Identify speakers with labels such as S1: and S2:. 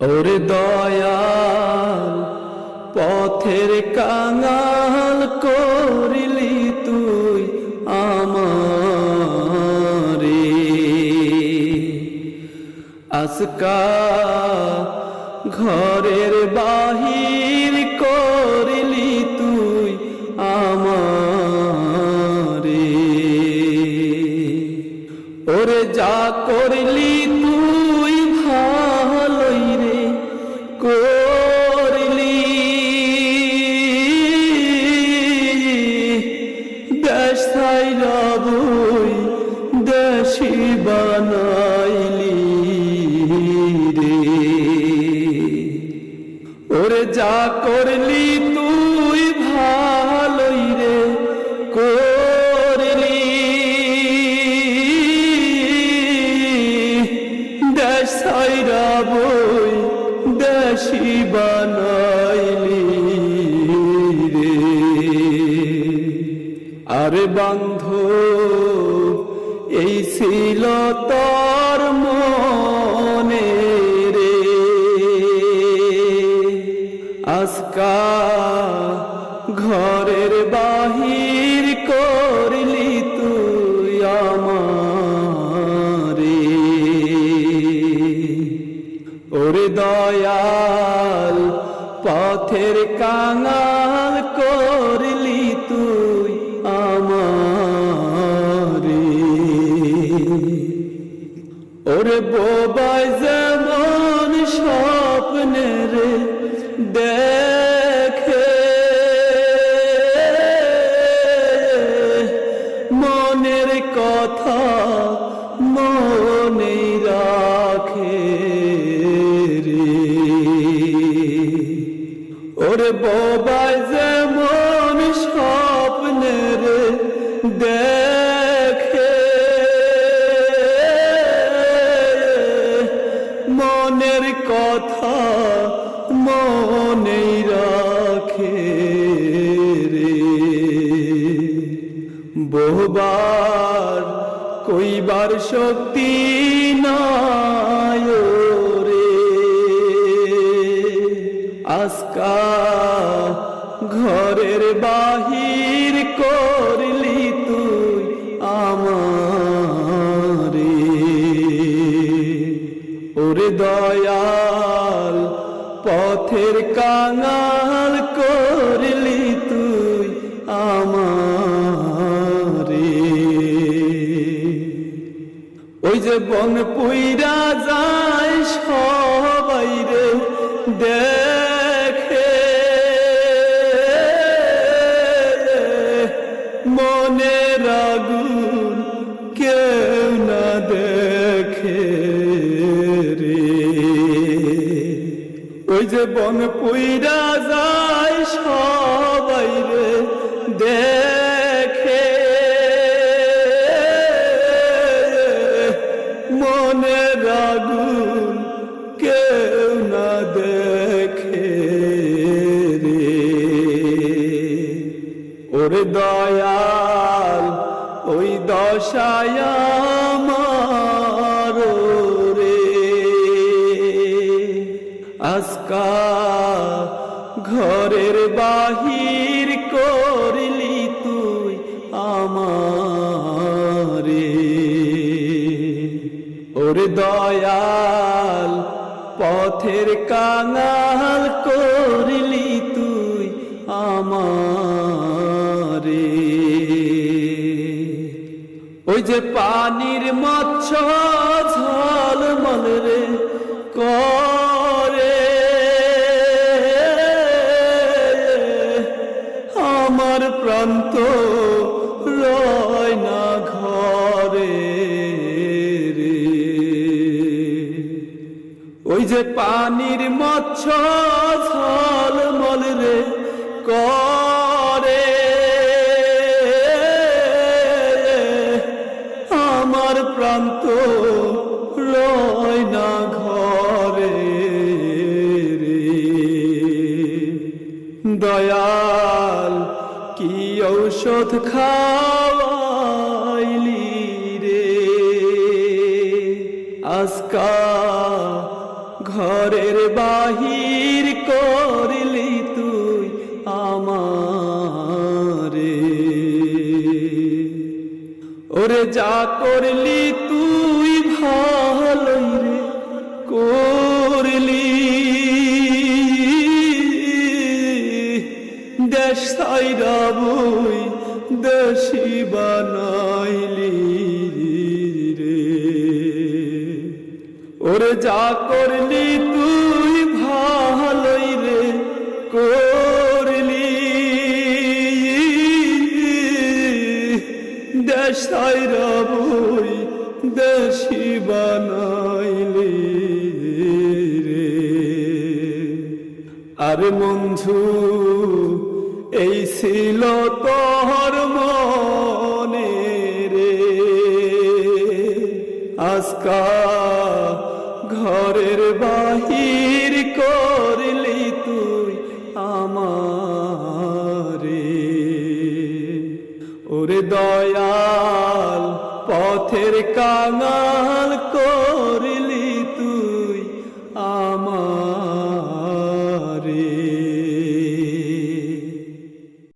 S1: ওরে দয়াল পথের কাঙাল করলি তুই আমারে, আজকা ঘরের বাহির করলি তুই আমারে। ওরে যা করলি তুই ভালোই রে করলি, দেশ ছাইরা বই দেশি বানাইলি রে। ওরে যা করলি তুই ভালোই রে করলি, দেশ ছাইরা বই দেশি বানাইলি রে। আরে বান্ধব এই ছিল তোর মনে রে, আজকা ঘরের বাহির করলি তুই আমারে। ওরে দয়াল পথের কাঙাল করলি তুই আমারে। ওরে বোবাই যেমন স্বপ্নের দেখে, মনের কথা মনে রাখে রে। ওরে বোবাই যেমন স্বপ্নের দেখে, মনের কথা মনে রাখে রে। বহুবার কইবার শক্তি নাই রে, আজকা ঘরের বাহির করলি তুই আমারে। ওরে দয়াল পথের কাঙাল করলি তুই আমারে। ওই যে বন পুইরা যায় সবাই রে দেখে, মনের আগুন কেউ না দেখে রে। ওই যে বন পুইরা যায় সবাই রে দেখে, মনের আগুন কেউ না দেখে রে। ওরে দয়াল ওই দশায় আমার রে, আজকা ঘরের বাহির করলি তুই আমারে। ওরে দয়াল পথের কাঙাল করলি তুই আমারে। ওই যে পানির মৎস্য ঝলমল রে করে, আমার প্রান্ত রয় না ঘরে রে। ওই যে পানির মৎস্য ঝলমল রে করে, আমার প্রান্ত রয় না ঘরে রে। দয়াল কি ঔষধ খাওয়াইলি রে, আজকা ঘর ঘরের বাহির করলি তুই আমারে। ওরে যা করলি তুই ভালোই রে করলি, দেশ ছাইরা বই দেশি বানাইলি রে। ওরে যা করলি তুই ভালোই রে করলি, দেশ ছাইরা বই দেশি বানাইলি রে। আরে বন্ধু এই ছিল তোর মনে রে, আজকা ঘরের বাহির করলি তুই আমারে। ওরে দয়াল পথের কাঙাল করলি তুই আমারে।